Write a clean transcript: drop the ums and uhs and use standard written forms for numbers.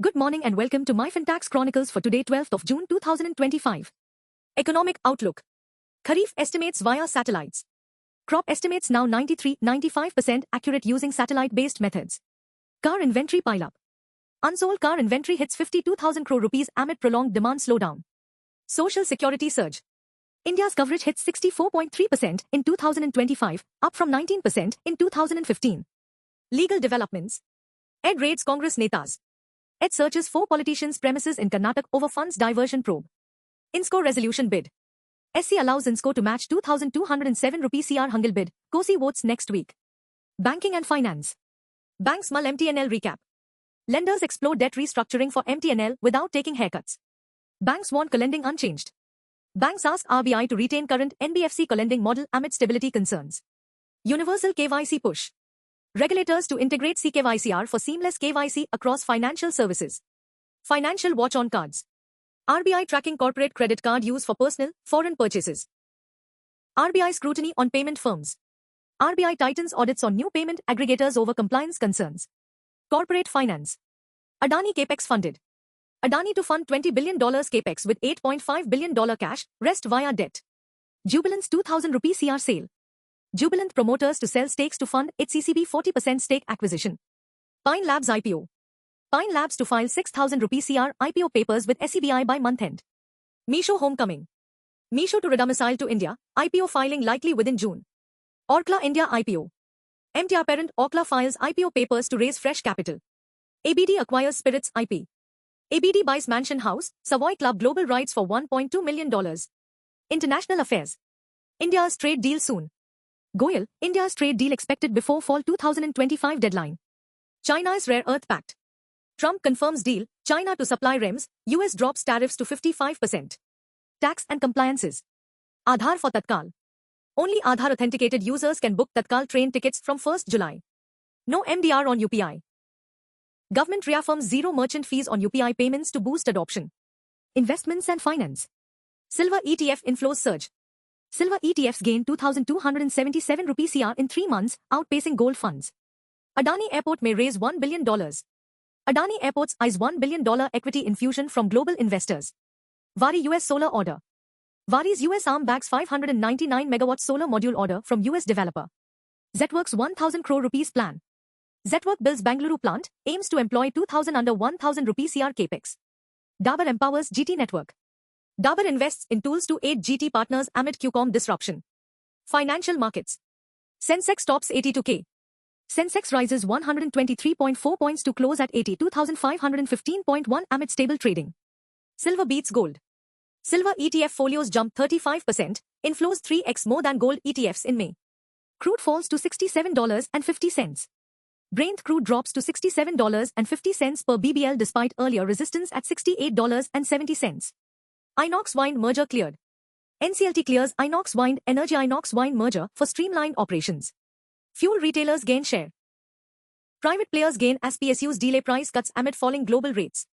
Good morning and welcome to my FinTax Chronicles for today 12th of June 2025. Economic Outlook. Kharif estimates via satellites. Crop estimates now 93-95% accurate using satellite-based methods. Car inventory pile-up. Unsold car inventory hits 52,000 crore rupees amid prolonged demand slowdown. Social Security surge. India's coverage hits 64.3% in 2025, up from 19% in 2015. Legal developments. ED raids Congress netas. ED searches 4 politicians' premises in Karnataka over funds diversion probe. INSCO resolution bid. SC allows INSCO to match 2,207 rupee CR Hungil bid. COSI votes next week. Banking and finance. Banks mull MTNL recap. Lenders explore debt restructuring for MTNL without taking haircuts. Banks want co-lending unchanged. Banks ask RBI to retain current NBFC co-lending model amid stability concerns. Universal KYC push. Regulators to integrate CKYCR for seamless KYC across financial services. Financial watch on cards. RBI tracking corporate credit card use for personal, foreign purchases. RBI scrutiny on payment firms. RBI tightens audits on new payment aggregators over compliance concerns. Corporate finance. Adani Capex funded. Adani to fund $20 billion Capex with $8.5 billion cash, rest via debt. Jubilant's 2,000 rupee CR sale. Jubilant promoters to sell stakes to fund its CCB 40% stake acquisition. Pine Labs IPO. Pine Labs to file 6,000 rupee CR IPO papers with SEBI by month end. Meesho homecoming. Meesho to redomicile to India, IPO filing likely within June. Orkla India IPO. MTR parent Orkla files IPO papers to raise fresh capital. ABD acquires Spirits IP. ABD buys Mansion House, Savoy Club global rights for $1.2 million. International affairs. India's trade deal soon. Goyal, India's trade deal expected before fall 2025 deadline. China's rare earth pact. Trump confirms deal, China to supply REMS, US drops tariffs to 55%. Tax and compliances. Aadhaar for Tatkal. Only Aadhaar authenticated users can book Tatkal train tickets from 1st July. No MDR on UPI. Government reaffirms zero merchant fees on UPI payments to boost adoption. Investments and finance. Silver ETF inflows surge. Silver ETFs gained 2,277 rupee CR in 3 months, outpacing gold funds. Adani Airport may raise $1 billion. Adani Airports eyes $1 billion equity infusion from global investors. Waaree US solar order. Waaree's US arm bags 599 megawatt solar module order from US developer. Zetworks 1,000 crore rupees plan. Zetwork builds Bangalore plant, aims to employ 2,000 under 1,000 rupee CR capex. Dabur empowers GT network. Dabur invests in tools to aid GT partners amid QCOM disruption. Financial markets. Sensex tops 82K. Sensex rises 123.4 points to close at 82,515.1 amid stable trading. Silver beats gold. Silver ETF folios jump 35%, inflows 3x more than gold ETFs in May. Crude falls to $67.50. Brent crude drops to $67.50 per BBL despite earlier resistance at $68.70. Inox Wind merger cleared. NCLT clears Inox Wind Energy Inox Wind merger for streamlined operations. Fuel retailers gain share. Private players gain as PSUs delay price cuts amid falling global rates.